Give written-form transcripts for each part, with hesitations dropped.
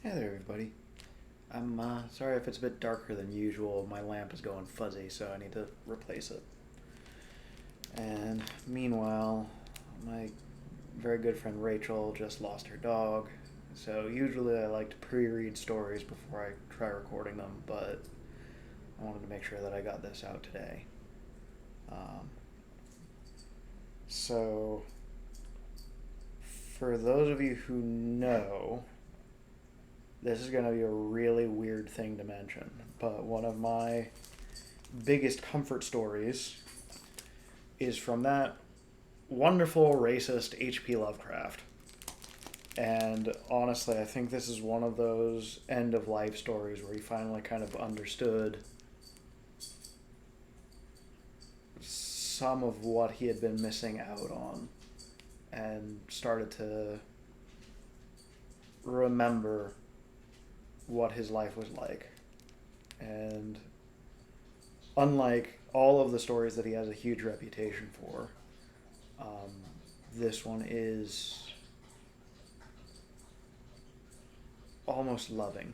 Hey there, everybody. I'm sorry if it's a bit darker than usual. My lamp is going fuzzy, so I need to replace it. And meanwhile, my very good friend Rachel just lost her dog. So usually I like to pre-read stories before I try recording them, but I wanted to make sure that I got this out today. Um, so, for those of you who know, this is going to be a really weird thing to mention, but one of my biggest comfort stories is from that wonderful racist H.P. Lovecraft. And honestly, I think this is one of those end of life stories where he finally kind of understood some of what he had been missing out on and started to remember what his life was like. And unlike all of the stories that he has a huge reputation for, um, this one is almost loving.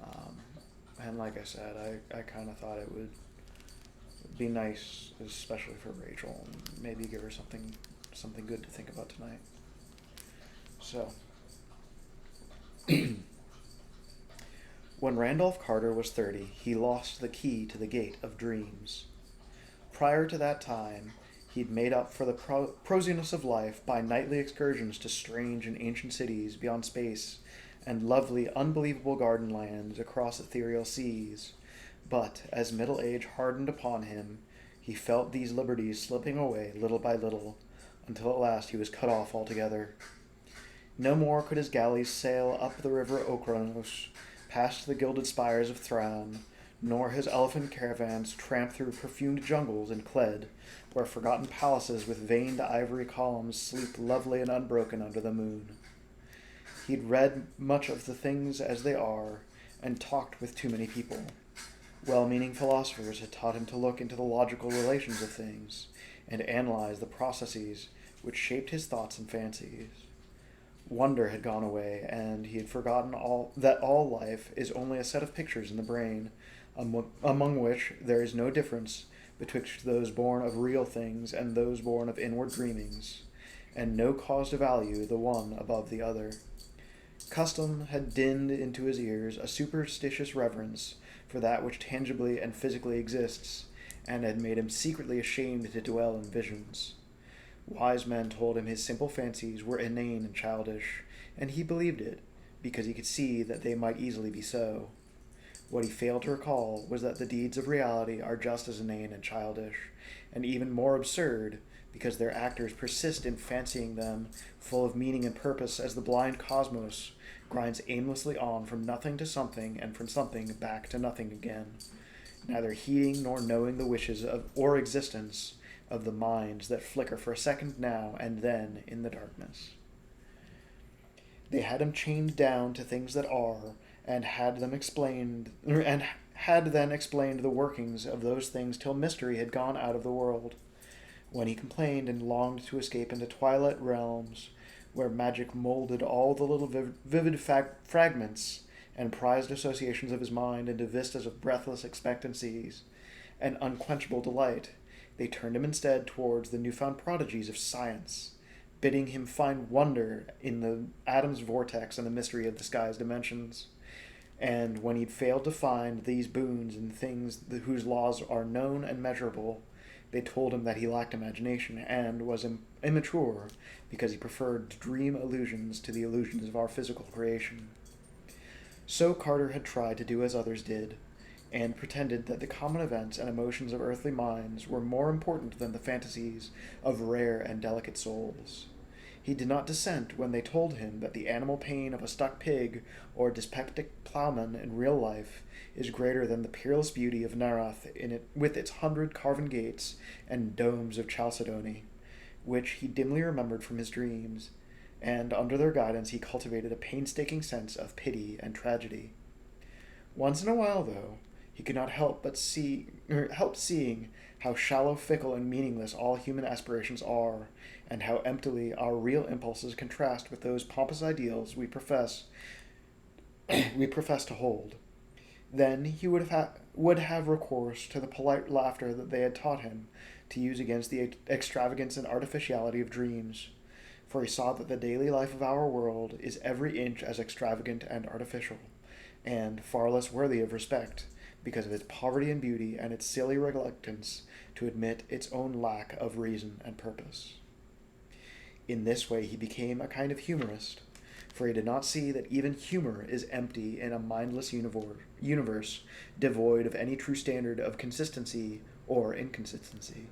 Um, and like I said, I kind of thought it would be nice, especially for Rachel, and maybe give her something good to think about tonight. So, when Randolph Carter was 30, he lost the key to the gate of dreams. Prior to that time, he'd made up for the prosiness of life by nightly excursions to strange and ancient cities beyond space and lovely, unbelievable garden lands across ethereal seas. But as middle age hardened upon him, he felt these liberties slipping away little by little, until at last he was cut off altogether. No more could his galleys sail up the river Okronos, past the gilded spires of Thran, nor his elephant caravans tramp through perfumed jungles in Cled, where forgotten palaces with veined ivory columns sleep lovely and unbroken under the moon. He'd read much of the things as they are, and talked with too many people. Well-meaning philosophers had taught him to look into the logical relations of things, and analyze the processes which shaped his thoughts and fancies. Wonder had gone away, and he had forgotten that all life is only a set of pictures in the brain, among which there is no difference betwixt those born of real things and those born of inward dreamings, and no cause to value the one above the other. Custom had dinned into his ears a superstitious reverence for that which tangibly and physically exists, and had made him secretly ashamed to dwell in visions. Wise men told him his simple fancies were inane and childish, and he believed it, because he could see that they might easily be so. What he failed to recall was that the deeds of reality are just as inane and childish, and even more absurd, because their actors persist in fancying them full of meaning and purpose as the blind cosmos grinds aimlessly on from nothing to something and from something back to nothing again, neither heeding nor knowing the wishes of or existence of the minds that flicker for a second now and then in the darkness. They had him chained down to things that are, and had them explained, and had then explained the workings of those things till mystery had gone out of the world. When he complained and longed to escape into twilight realms, where magic molded all the little vivid fragments and prized associations of his mind into vistas of breathless expectancies and unquenchable delight, they turned him instead towards the newfound prodigies of science, bidding him find wonder in the atom's vortex and the mystery of the sky's dimensions. And when he'd failed to find these boons in things whose laws are known and measurable, they told him that he lacked imagination and was immature because he preferred to dream illusions to the illusions of our physical creation. So Carter had tried to do as others did, and pretended that the common events and emotions of earthly minds were more important than the fantasies of rare and delicate souls. He did not dissent when they told him that the animal pain of a stuck pig or dyspeptic plowman in real life is greater than the peerless beauty of Narath with its 100 carven gates and domes of chalcedony, which he dimly remembered from his dreams, and under their guidance he cultivated a painstaking sense of pity and tragedy. Once in a while, though, he could not help seeing how shallow, fickle, and meaningless all human aspirations are, and how emptily our real impulses contrast with those pompous ideals we profess we profess to hold. Then he would have recourse to the polite laughter that they had taught him to use against the extravagance and artificiality of dreams, for he saw that the daily life of our world is every inch as extravagant and artificial, and far less worthy of respect, because of its poverty and beauty and its silly reluctance to admit its own lack of reason and purpose. In this way he became a kind of humorist, for he did not see that even humor is empty in a mindless universe devoid of any true standard of consistency or inconsistency.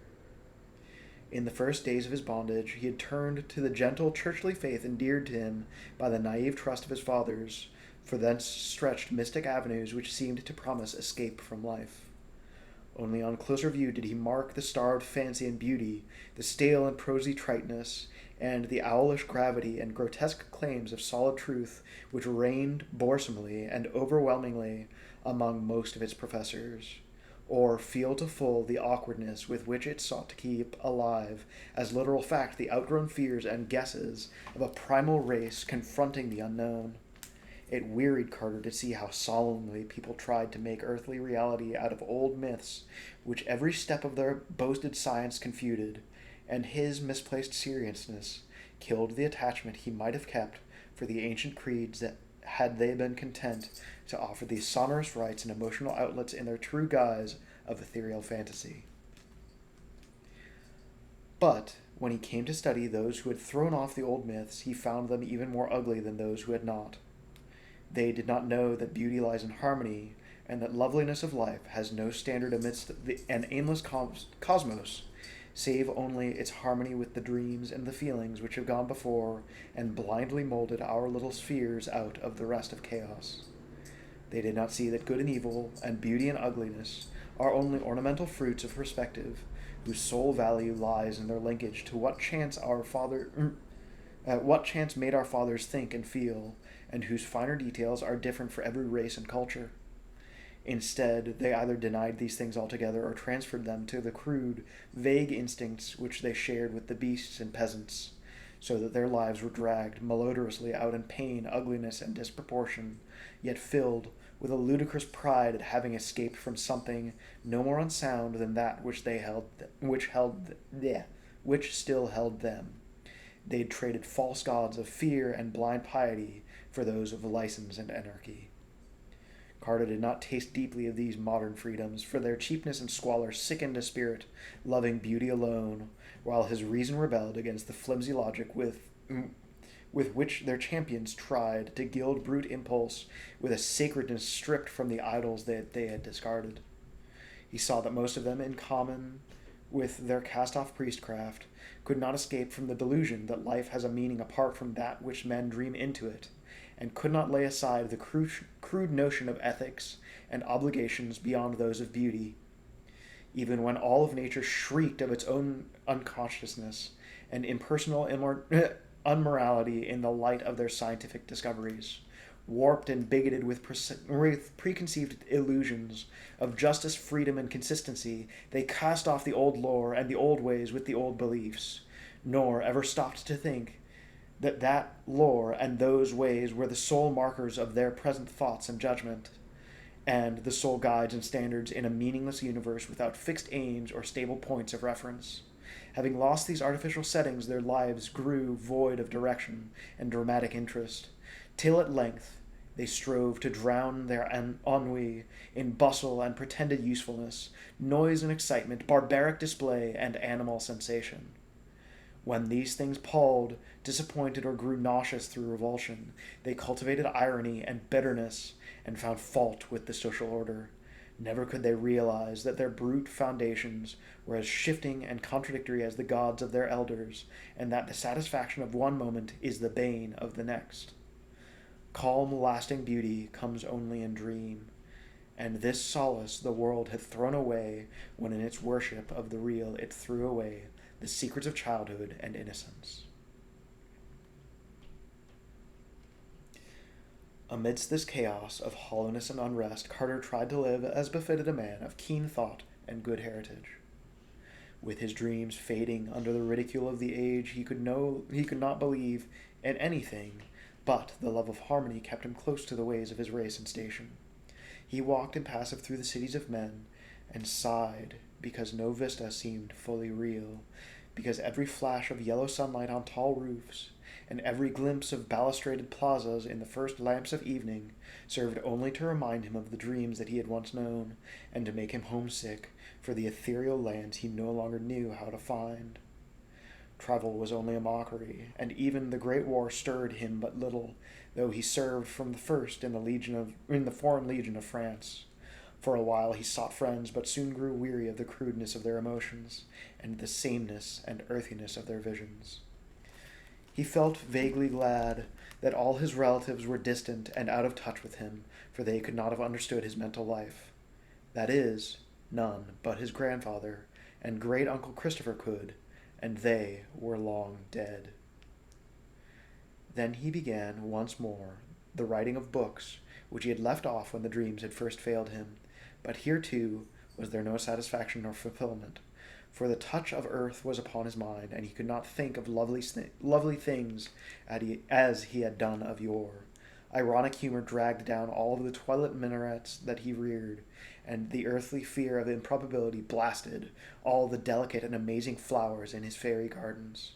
In the first days of his bondage, he had turned to the gentle churchly faith endeared to him by the naive trust of his fathers, for thence stretched mystic avenues which seemed to promise escape from life. Only on closer view did he mark the starved fancy and beauty, the stale and prosy triteness, and the owlish gravity and grotesque claims of solid truth which reigned boresomely and overwhelmingly among most of its professors, or feel to full the awkwardness with which it sought to keep alive as literal fact the outgrown fears and guesses of a primal race confronting the unknown. It wearied Carter to see how solemnly people tried to make earthly reality out of old myths which every step of their boasted science confuted, and his misplaced seriousness killed the attachment he might have kept for the ancient creeds that had they been content to offer these sonorous rites and emotional outlets in their true guise of ethereal fantasy. But when he came to study those who had thrown off the old myths, he found them even more ugly than those who had not. They did not know that beauty lies in harmony, and that loveliness of life has no standard amidst an aimless cosmos, save only its harmony with the dreams and the feelings which have gone before and blindly molded our little spheres out of the rest of chaos. They did not see that good and evil, and beauty and ugliness, are only ornamental fruits of perspective, whose sole value lies in their linkage to what chance made our fathers think and feel, and whose finer details are different for every race and culture. Instead, they either denied these things altogether or transferred them to the crude, vague instincts which they shared with the beasts and peasants, so that their lives were dragged malodorously out in pain, ugliness, and disproportion, yet filled with a ludicrous pride at having escaped from something no more unsound than that which still held them. They had traded false gods of fear and blind piety for those of license and anarchy. Carter did not taste deeply of these modern freedoms, for their cheapness and squalor sickened a spirit loving beauty alone, while his reason rebelled against the flimsy logic with which their champions tried to gild brute impulse with a sacredness stripped from the idols that they had discarded. He saw that most of them, in common with their cast-off priestcraft, could not escape from the delusion that life has a meaning apart from that which men dream into it, and could not lay aside the crude notion of ethics and obligations beyond those of beauty, even when all of nature shrieked of its own unconsciousness and impersonal unmorality in the light of their scientific discoveries. Warped and bigoted with preconceived illusions of justice, freedom, and consistency, they cast off the old lore and the old ways with the old beliefs, nor ever stopped to think that lore and those ways were the sole markers of their present thoughts and judgment, and the sole guides and standards in a meaningless universe without fixed aims or stable points of reference. Having lost these artificial settings, their lives grew void of direction and dramatic interest, till at length they strove to drown their ennui in bustle and pretended usefulness, noise and excitement, barbaric display, and animal sensation. When these things palled, disappointed, or grew nauseous through revulsion, they cultivated irony and bitterness and found fault with the social order. Never could they realize that their brute foundations were as shifting and contradictory as the gods of their elders, and that the satisfaction of one moment is the bane of the next. Calm, lasting beauty comes only in dream, and this solace the world had thrown away when in its worship of the real it threw away the secrets of childhood and innocence. Amidst this chaos of hollowness and unrest, Carter tried to live as befitted a man of keen thought and good heritage. With his dreams fading under the ridicule of the age, he could not believe in anything but the love of harmony kept him close to the ways of his race and station. He walked impassive through the cities of men, and sighed because no vista seemed fully real, because every flash of yellow sunlight on tall roofs, and every glimpse of balustraded plazas in the first lamps of evening served only to remind him of the dreams that he had once known, and to make him homesick for the ethereal lands he no longer knew how to find. Travel was only a mockery, and even the Great War stirred him but little, though he served from the first in the Foreign Legion of France. For a while he sought friends, but soon grew weary of the crudeness of their emotions, and the sameness and earthiness of their visions. He felt vaguely glad that all his relatives were distant and out of touch with him, for they could not have understood his mental life. That is, none but his grandfather and great-uncle Christopher could, and they were long dead. Then he began once more the writing of books, which he had left off when the dreams had first failed him, but here too was there no satisfaction nor fulfillment, for the touch of earth was upon his mind, and he could not think of lovely things as he had done of yore. Ironic humor dragged down all of the twilit minarets that he reared, and the earthly fear of improbability blasted all the delicate and amazing flowers in his fairy gardens.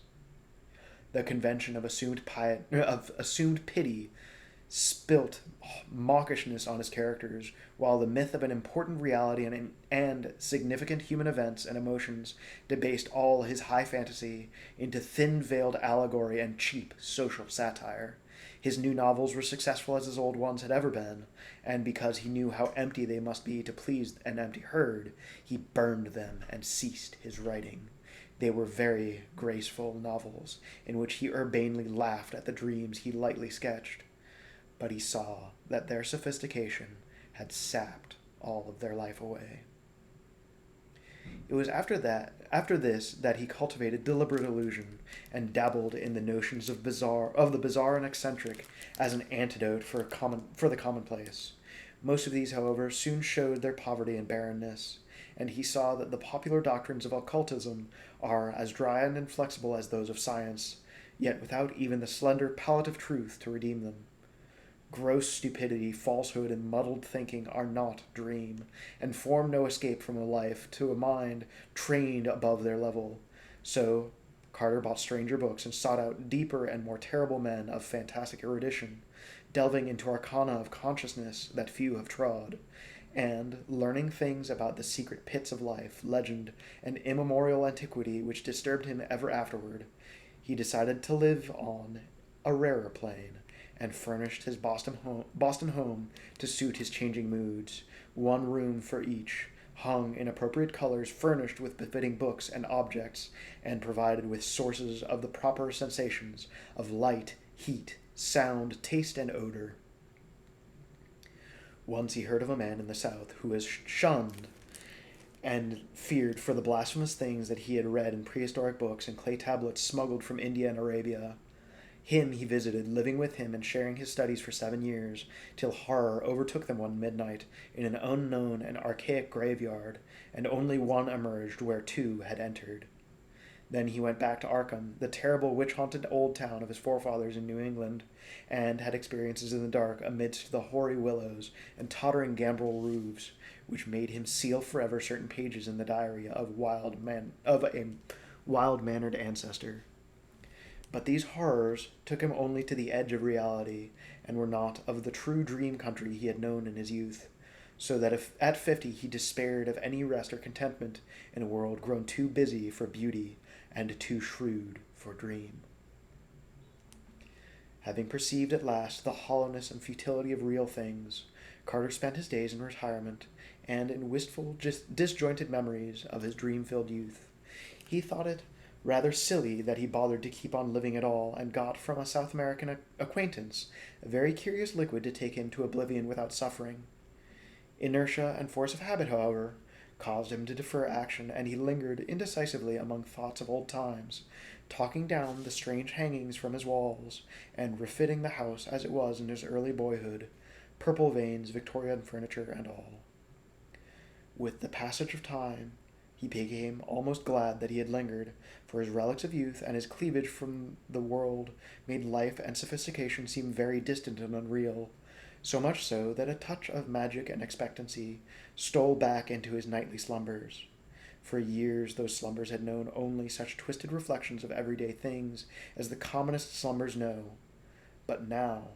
The convention of assumed pity spilt mawkishness on his characters, while the myth of an important reality and significant human events and emotions debased all his high fantasy into thin-veiled allegory and cheap social satire. His new novels were successful as his old ones had ever been, and because he knew how empty they must be to please an empty herd, he burned them and ceased his writing. They were very graceful novels, in which he urbanely laughed at the dreams he lightly sketched. But he saw that their sophistication had sapped all of their life away. It was after this that he cultivated deliberate illusion and dabbled in the notions of the bizarre and eccentric as an antidote for the commonplace. Most of these, however, soon showed their poverty and barrenness, and he saw that the popular doctrines of occultism are as dry and inflexible as those of science, yet without even the slender palate of truth to redeem them. Gross stupidity, falsehood, and muddled thinking are not dream, and form no escape from a life to a mind trained above their level. So Carter bought stranger books and sought out deeper and more terrible men of fantastic erudition, delving into arcana of consciousness that few have trod, and learning things about the secret pits of life, legend, and immemorial antiquity which disturbed him ever afterward. He decided to live on a rarer plane, and furnished his Boston home to suit his changing moods, one room for each, hung in appropriate colors, furnished with befitting books and objects, and provided with sources of the proper sensations of light, heat, sound, taste, and odor. Once he heard of a man in the South who was shunned and feared for the blasphemous things that he had read in prehistoric books and clay tablets smuggled from India and Arabia. Him he visited, living with him and sharing his studies for 7 years, till horror overtook them one midnight in an unknown and archaic graveyard, and only one emerged where 2 had entered. Then he went back to Arkham, the terrible witch-haunted old town of his forefathers in New England, and had experiences in the dark amidst the hoary willows and tottering gambrel roofs, which made him seal forever certain pages in the diary of a wild-mannered ancestor. But these horrors took him only to the edge of reality, and were not of the true dream country he had known in his youth, so that if at 50 he despaired of any rest or contentment in a world grown too busy for beauty and too shrewd for dream. Having perceived at last the hollowness and futility of real things, Carter spent his days in retirement and in wistful, disjointed memories of his dream-filled youth. He thought it rather silly that he bothered to keep on living at all, and got from a South American acquaintance a very curious liquid to take him to oblivion without suffering. Inertia and force of habit, however, caused him to defer action, and he lingered indecisively among thoughts of old times, talking down the strange hangings from his walls, and refitting the house as it was in his early boyhood, purple veins, Victorian furniture, and all. With the passage of time, He became almost glad that he had lingered, for his relics of youth and his cleavage from the world made life and sophistication seem very distant and unreal, so much so that a touch of magic and expectancy stole back into his nightly slumbers. For years those slumbers had known only such twisted reflections of everyday things as the commonest slumbers know. But now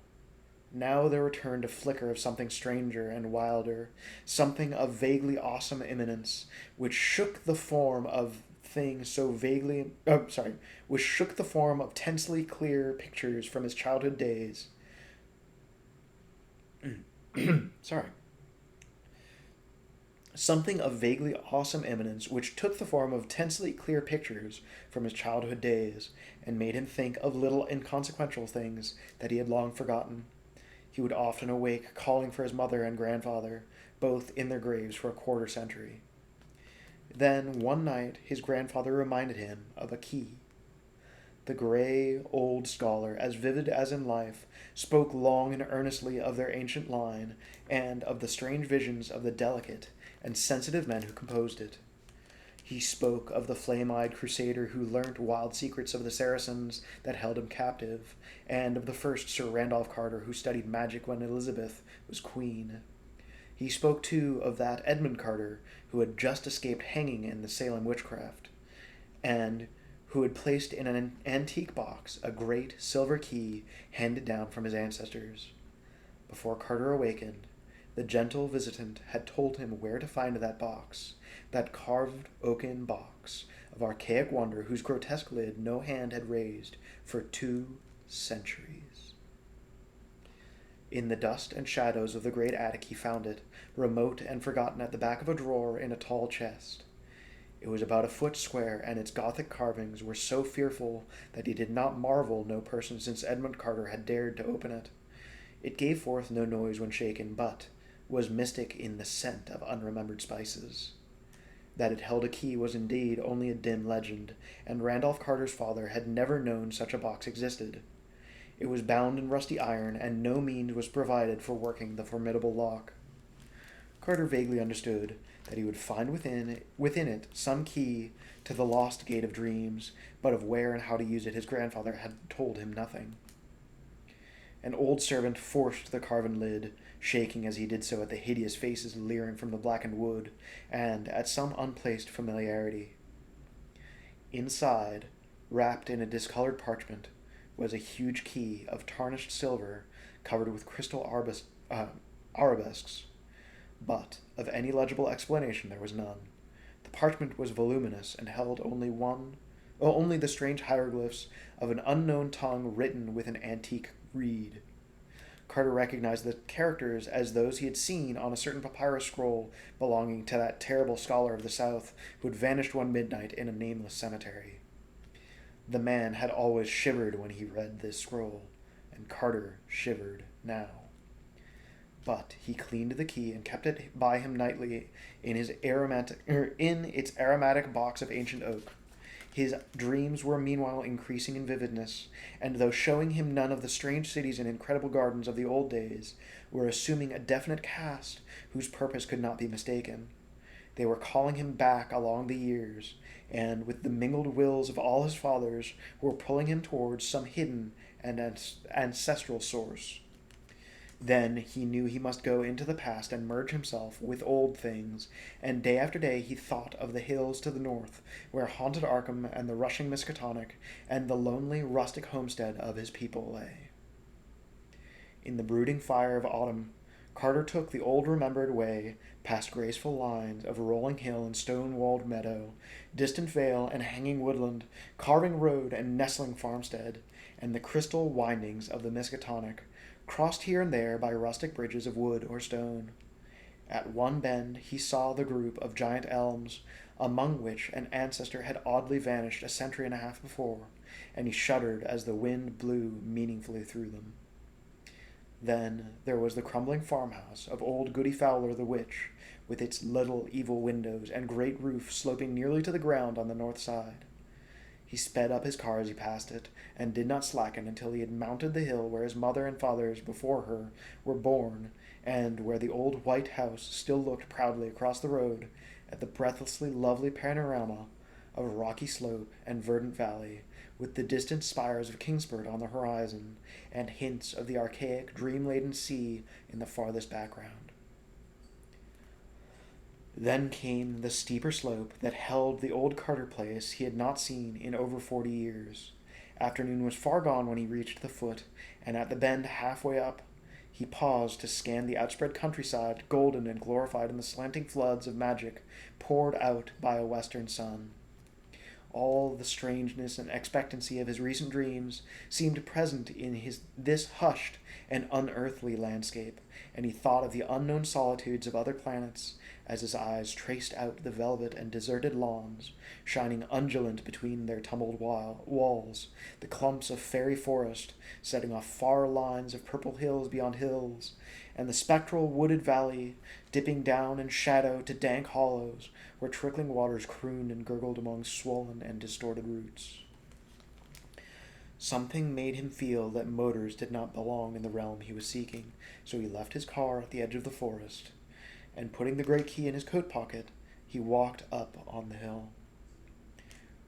there returned a flicker of something stranger and wilder, something of vaguely awesome imminence, which shook the form of things so vaguely which shook the form of tensely clear pictures from his childhood days. Sorry. Something of vaguely awesome imminence which took the form of tensely clear pictures from his childhood days and made him think of little inconsequential things that he had long forgotten. He would often awake calling for his mother and grandfather, both in their graves for a quarter century. Then, one night, his grandfather reminded him of a key. The gray, old scholar, as vivid as in life, spoke long and earnestly of their ancient line and of the strange visions of the delicate and sensitive men who composed it. He spoke of the flame-eyed crusader who learnt wild secrets of the Saracens that held him captive, and of the first Sir Randolph Carter who studied magic when Elizabeth was queen. He spoke, too, of that Edmund Carter who had just escaped hanging in the Salem witchcraft, and who had placed in an antique box a great silver key handed down from his ancestors. Before Carter awakened, the gentle visitant had told him where to find that box, that carved oaken box of archaic wonder whose grotesque lid no hand had raised for 2 centuries. In the dust and shadows of the great attic he found it, remote and forgotten at the back of a drawer in a tall chest. It was about a foot square, and its Gothic carvings were so fearful that he did not marvel no person since Edmund Carter had dared to open it. It gave forth no noise when shaken, but was mystic in the scent of unremembered spices. That it held a key was indeed only a dim legend, and Randolph Carter's father had never known such a box existed. It was bound in rusty iron, and no means was provided for working the formidable lock. Carter vaguely understood that he would find within it some key to the lost gate of dreams, but of where and how to use it his grandfather had told him nothing. An old servant forced the carven lid, shaking as he did so at the hideous faces leering from the blackened wood, and at some unplaced familiarity. Inside, wrapped in a discolored parchment, was a huge key of tarnished silver covered with crystal arabesques, but of any legible explanation there was none. The parchment was voluminous and held only the strange hieroglyphs of an unknown tongue written with an antique reed. Carter recognized the characters as those he had seen on a certain papyrus scroll belonging to that terrible scholar of the South who had vanished one midnight in a nameless cemetery. The man had always shivered when he read this scroll, and Carter shivered now. But he cleaned the key and kept it by him nightly in its aromatic box of ancient oak. His dreams were meanwhile increasing in vividness, and though showing him none of the strange cities and incredible gardens of the old days, were assuming a definite cast whose purpose could not be mistaken. They were calling him back along the years, and with the mingled wills of all his fathers, were pulling him towards some hidden and ancestral source. Then he knew he must go into the past and merge himself with old things, and day after day he thought of the hills to the north, where haunted Arkham and the rushing Miskatonic and the lonely rustic homestead of his people lay. In the brooding fire of autumn, Carter took the old remembered way past graceful lines of rolling hill and stone-walled meadow, distant vale and hanging woodland, carving road and nestling farmstead, and the crystal windings of the Miskatonic, crossed here and there by rustic bridges of wood or stone. At one bend he saw the group of giant elms, among which an ancestor had oddly vanished a century and a half before, and he shuddered as the wind blew meaningfully through them. Then there was the crumbling farmhouse of old Goody Fowler the witch, with its little evil windows and great roof sloping nearly to the ground on the north side. He sped up his car as he passed it, and did not slacken until he had mounted the hill where his mother and fathers before her were born, and where the old white house still looked proudly across the road at the breathlessly lovely panorama of rocky slope and verdant valley, with the distant spires of Kingsport on the horizon, and hints of the archaic, dream-laden sea in the farthest background. Then came the steeper slope that held the old Carter place he had not seen in over 40 years. Afternoon was far gone when he reached the foot, and at the bend halfway up, he paused to scan the outspread countryside, golden and glorified in the slanting floods of magic poured out by a western sun. All the strangeness and expectancy of his recent dreams seemed present in this hushed and unearthly landscape, and he thought of the unknown solitudes of other planets as his eyes traced out the velvet and deserted lawns, shining undulant between their tumbled walls, the clumps of fairy forest setting off far lines of purple hills beyond hills, and the spectral wooded valley dipping down in shadow to dank hollows where trickling waters crooned and gurgled among swollen and distorted roots. Something made him feel that motors did not belong in the realm he was seeking, so he left his car at the edge of the forest, and putting the great key in his coat pocket, he walked up on the hill.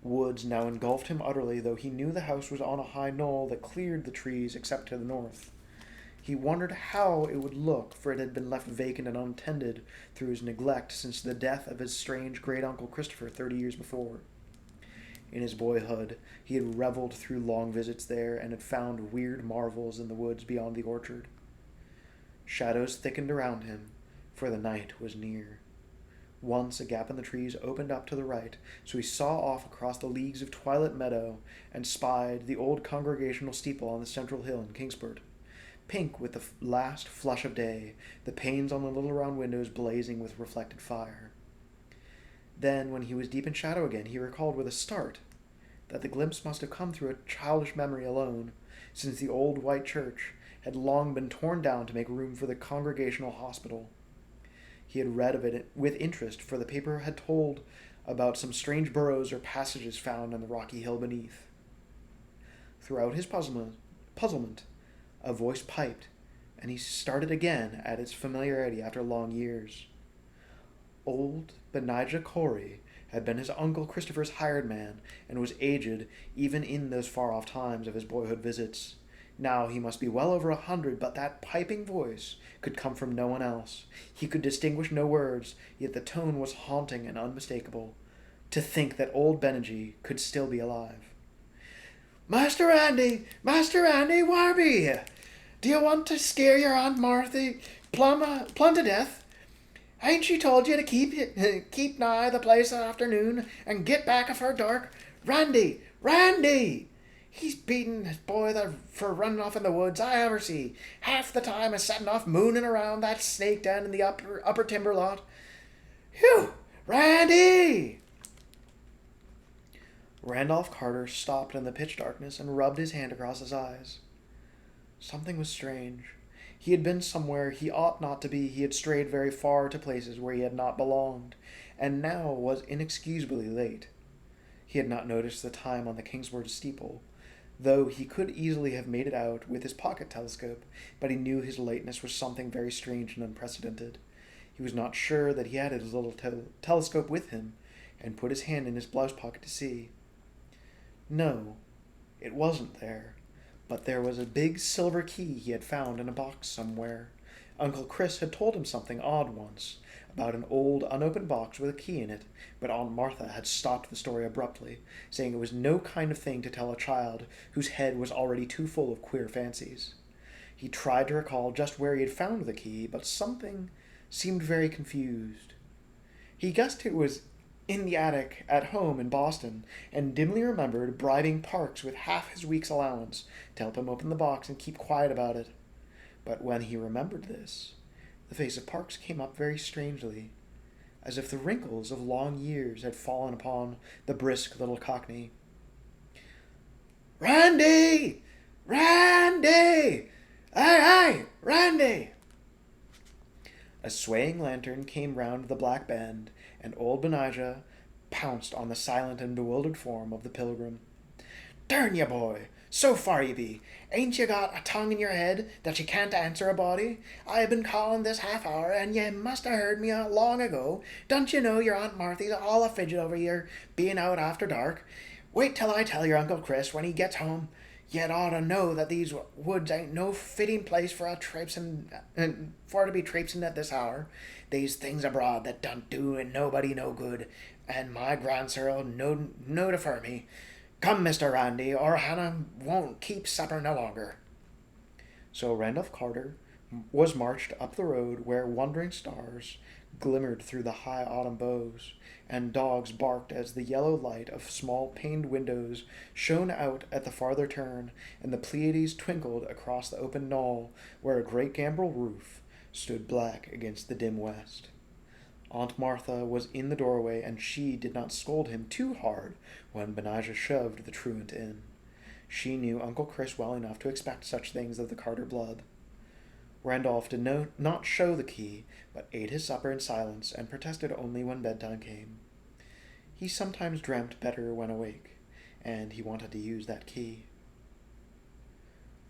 Woods now engulfed him utterly, though he knew the house was on a high knoll that cleared the trees except to the north. He wondered how it would look, for it had been left vacant and untended through his neglect since the death of his strange great-uncle Christopher 30 years before. In his boyhood, he had reveled through long visits there and had found weird marvels in the woods beyond the orchard. Shadows thickened around him, for the night was near. Once a gap in the trees opened up to the right, so he saw off across the leagues of twilit meadow and spied the old congregational steeple on the central hill in Kingsport, pink with the last flush of day, the panes on the little round windows blazing with reflected fire. Then, when he was deep in shadow again, he recalled with a start that the glimpse must have come through a childish memory alone, since the old white church had long been torn down to make room for the congregational hospital. He had read of it with interest, for the paper had told about some strange burrows or passages found in the rocky hill beneath. Throughout his puzzlement, a voice piped, and he started again at its familiarity after long years. Old Benijah Corey had been his uncle Christopher's hired man, and was aged even in those far-off times of his boyhood visits. Now he must be well over 100, but that piping voice could come from no one else. He could distinguish no words, yet the tone was haunting and unmistakable. To think that old Benijah could still be alive. Master Andy, where be you? Do you want to scare your Aunt Marthy plumb to death? Ain't she told you to keep nigh the place that afternoon and get back afore dark? Randy! He's beating his boy for running off in the woods I ever see. Half the time is setting off mooning around that snake den in the upper timber lot. Whew! Randy! Randolph Carter stopped in the pitch darkness and rubbed his hand across his eyes. Something was strange. He had been somewhere he ought not to be. He had strayed very far to places where he had not belonged, and now was inexcusably late. He had not noticed the time on the Kingsford steeple, though he could easily have made it out with his pocket telescope, but he knew his lateness was something very strange and unprecedented. He was not sure that he had his little telescope with him, and put his hand in his blouse pocket to see. No, it wasn't there, but there was a big silver key he had found in a box somewhere. Uncle Chris had told him something odd once, about an old unopened box with a key in it, but Aunt Martha had stopped the story abruptly, saying it was no kind of thing to tell a child whose head was already too full of queer fancies. He tried to recall just where he had found the key, but something seemed very confused. He guessed it was in the attic at home in Boston, and dimly remembered bribing Parks with half his week's allowance to help him open the box and keep quiet about it. But when he remembered this, the face of Parks came up very strangely, as if the wrinkles of long years had fallen upon the brisk little cockney. "Randy! Randy! Aye, Randy!" A swaying lantern came round the black bend, and old Benijah pounced on the silent and bewildered form of the pilgrim. "Durn you, boy! So far ye be. Ain't ye got a tongue in your head that ye can't answer a body? I have been calling this half hour, and ye must have heard me long ago. Don't ye know your Aunt Marthy's all a fidget over your being out after dark? Wait till I tell your Uncle Chris when he gets home. Ye'd ought to know that these woods ain't no fitting place for a traipsing, for to be traipsing at this hour. These things abroad that don't do and nobody no good, and my grandsir'll no defer me. Come, Mr. Randy, or Hannah won't keep supper no longer. So Randolph Carter was marched up the road where wandering stars glimmered through the high autumn boughs, and dogs barked as the yellow light of small paned windows shone out at the farther turn, and the Pleiades twinkled across the open knoll where a great gambrel roof stood black against the dim west. Aunt Martha was in the doorway, and she did not scold him too hard when Benijah shoved the truant in. She knew Uncle Chris well enough to expect such things of the Carter blood. Randolph did not show the key, but ate his supper in silence and protested only when bedtime came. He sometimes dreamt better when awake, and he wanted to use that key.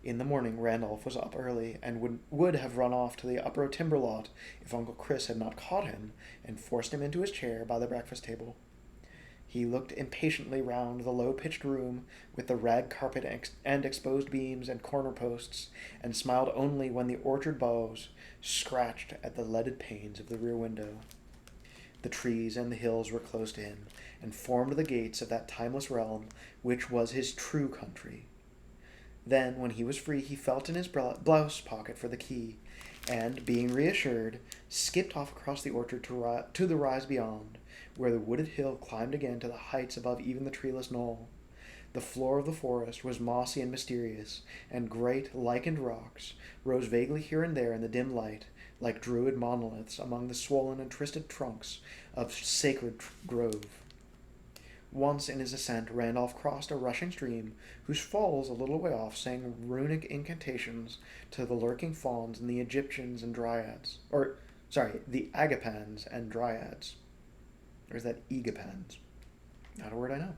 In the morning, Randolph was up early and would have run off to the upper timber lot if Uncle Chris had not caught him and forced him into his chair by the breakfast table. He looked impatiently round the low-pitched room with the rag carpet and exposed beams and corner posts, and smiled only when the orchard boughs scratched at the leaded panes of the rear window. The trees and the hills were closed in, and formed the gates of that timeless realm which was his true country. Then, when he was free, he felt in his blouse pocket for the key, and, being reassured, skipped off across the orchard to the rise beyond, where the wooded hill climbed again to the heights above even the treeless knoll. The floor of the forest was mossy and mysterious, and great lichened rocks rose vaguely here and there in the dim light, like druid monoliths among the swollen and twisted trunks of sacred grove. Once in his ascent, Randolph crossed a rushing stream whose falls a little way off sang runic incantations to the lurking fauns and the Egyptians and dryads. The Agapans and dryads. Or is that Egapans? Not a word I know.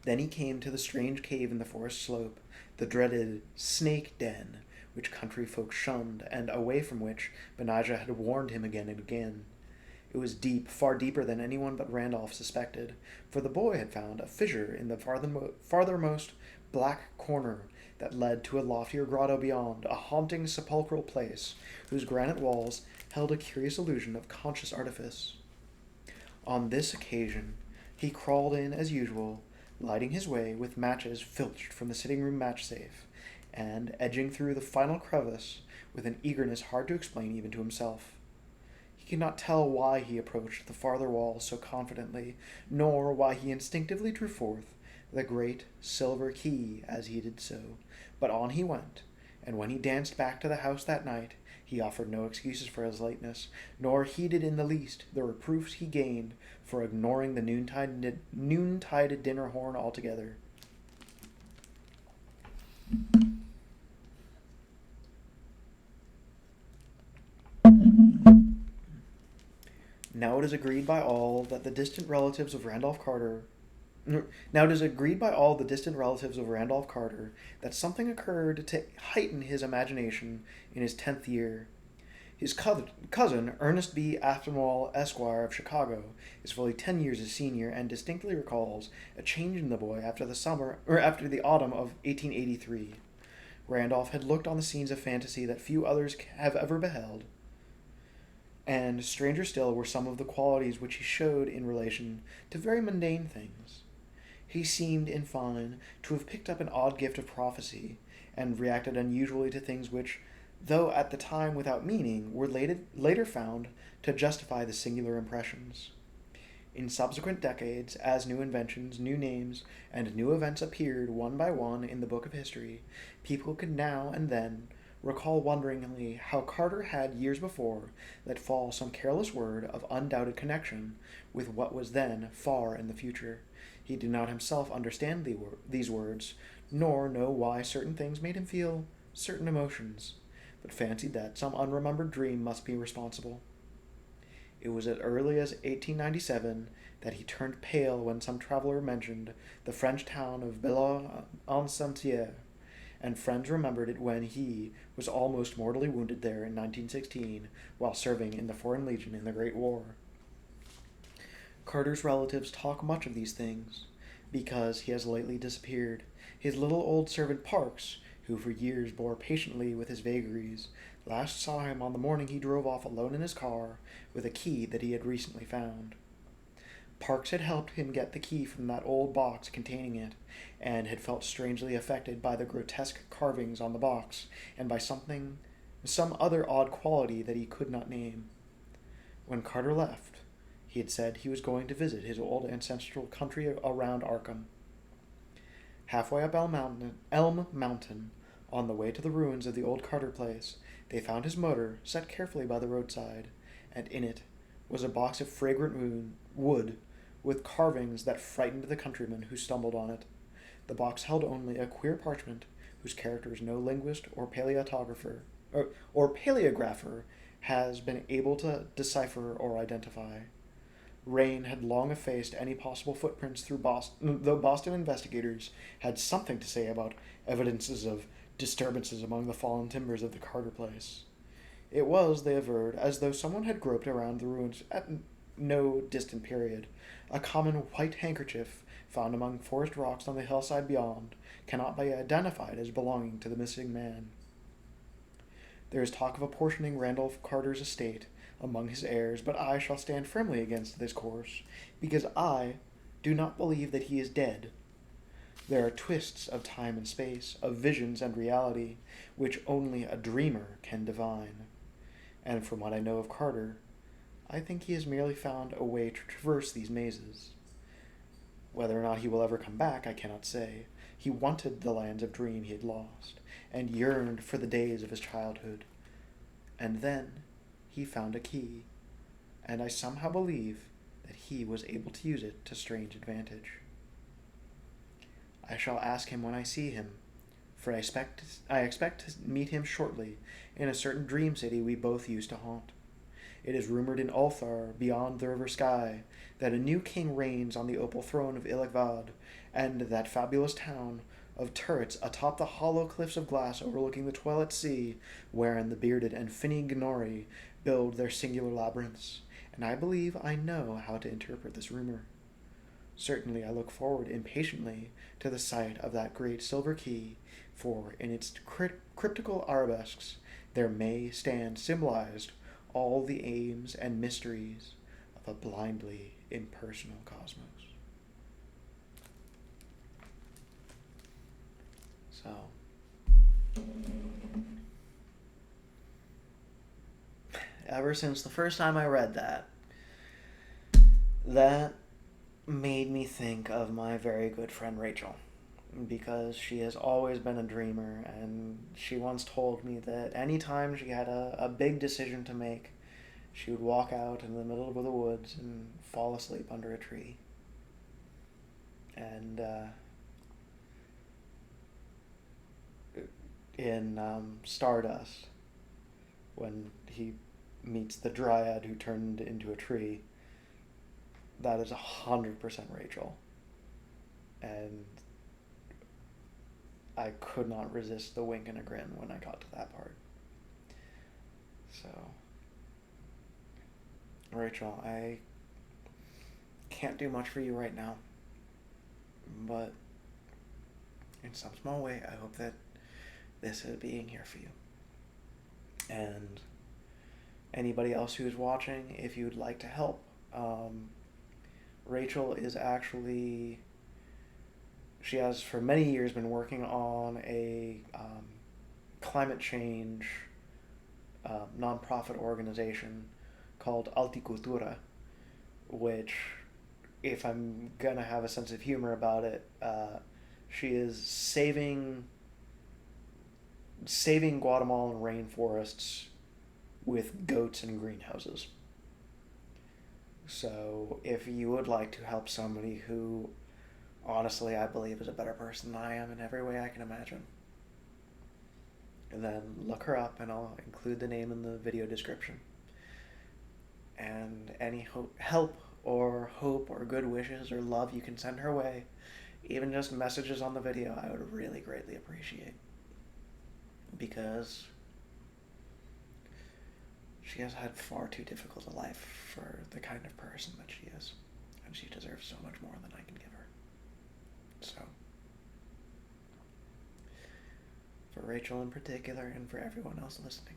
Then he came to the strange cave in the forest slope, the dreaded snake den, which country folk shunned, and away from which Benijah had warned him again and again. It was deep, far deeper than anyone but Randolph suspected, for the boy had found a fissure in the farthermost black corner that led to a loftier grotto beyond, a haunting sepulchral place whose granite walls held a curious illusion of conscious artifice. On this occasion, he crawled in as usual, lighting his way with matches filched from the sitting-room match-safe, and edging through the final crevice with an eagerness hard to explain even to himself. He could not tell why he approached the farther wall so confidently, nor why he instinctively drew forth the great silver key as he did so, but on he went, and when he danced back to the house that night, he offered no excuses for his lateness, nor heeded in the least the reproofs he gained for ignoring the noontide dinner horn altogether. Now it is agreed by all the distant relatives of Randolph Carter that something occurred to heighten his imagination in his 10th year. His cousin, Ernest B. Aspinwall, Esquire of Chicago, is fully 10 years his senior, and distinctly recalls a change in the boy after the autumn of 1883. Randolph had looked on the scenes of fantasy that few others have ever beheld. And stranger still were some of the qualities which he showed in relation to very mundane things. He seemed, in fine, to have picked up an odd gift of prophecy, and reacted unusually to things which, though at the time without meaning, were later found to justify the singular impressions. In subsequent decades, as new inventions, new names, and new events appeared one by one in the book of history, people could now and then recall wonderingly how Carter had years before let fall some careless word of undoubted connection with what was then far in the future. He did not himself understand these words, nor know why certain things made him feel certain emotions, but fancied that some unremembered dream must be responsible. It was as early as 1897 that he turned pale when some traveler mentioned the French town of Bellon-en-Sentier, and friends remembered it when he was almost mortally wounded there in 1916 while serving in the Foreign Legion in the Great War. Carter's relatives talk much of these things because he has lately disappeared. His little old servant Parks, who for years bore patiently with his vagaries, last saw him on the morning he drove off alone in his car with a key that he had recently found. Parks had helped him get the key from that old box containing it, and had felt strangely affected by the grotesque carvings on the box and by some other odd quality that he could not name. When Carter left, he had said he was going to visit his old ancestral country around Arkham. Halfway up Elm Mountain, on the way to the ruins of the old Carter place, they found his motor set carefully by the roadside, and in it was a box of fragrant wood with carvings that frightened the countryman who stumbled on it. The box held only a queer parchment whose characters no linguist or paleographer has been able to decipher or identify. Rain had long effaced any possible footprints through Boston, though Boston investigators had something to say about evidences of disturbances among the fallen timbers of the Carter place. It was, they averred, as though someone had groped around the ruins at no distant period. A common white handkerchief found among forest rocks on the hillside beyond cannot be identified as belonging to the missing man. There is talk of apportioning Randolph Carter's estate among his heirs, but I shall stand firmly against this course, because I do not believe that he is dead. There are twists of time and space, of visions and reality, which only a dreamer can divine. And from what I know of Carter, I think he has merely found a way to traverse these mazes. Whether or not he will ever come back, I cannot say. He wanted the lands of dream he had lost, and yearned for the days of his childhood. And then he found a key, and I somehow believe that he was able to use it to strange advantage. I shall ask him when I see him, for I expect to meet him shortly in a certain dream city we both used to haunt. It is rumored in Ulthar, beyond the river Sky, that a new king reigns on the opal throne of Ilikvad, and that fabulous town of turrets atop the hollow cliffs of glass overlooking the Twilit Sea, wherein the bearded and finny Gnori build their singular labyrinths, and I believe I know how to interpret this rumor. Certainly I look forward impatiently to the sight of that great silver key, for in its cryptical arabesques there may stand symbolized all the aims and mysteries of a blindly impersonal cosmos. So, ever since the first time I read that made me think of my very good friend Rachel, because she has always been a dreamer, and she once told me that anytime she had a big decision to make, she would walk out in the middle of the woods and fall asleep under a tree. And in Stardust, when he meets the dryad who turned into a tree, that is 100% Rachel. And I could not resist the wink and a grin when I got to that part. So, Rachel, I can't do much for you right now, but in some small way, I hope that this is being here for you. And anybody else who's watching, if you'd like to help, Rachel is actually, she has for many years been working on a climate change nonprofit organization called Alticultura, which, if I'm gonna have a sense of humor about it, she is saving Guatemalan rainforests with goats and greenhouses. So if you would like to help somebody who, honestly, I believe is a better person than I am in every way I can imagine, and then look her up, and I'll include the name in the video description. And any help or hope or good wishes or love you can send her way, even just messages on the video, I would really greatly appreciate. Because she has had far too difficult a life for the kind of person that she is. And she deserves so much more than I can give her. So, for Rachel in particular, and for everyone else listening,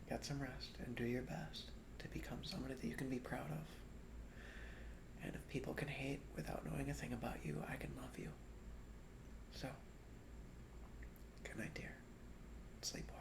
get some rest and do your best to become somebody that you can be proud of. And if people can hate without knowing a thing about you, I can love you. So, good night, dear. Sleep well.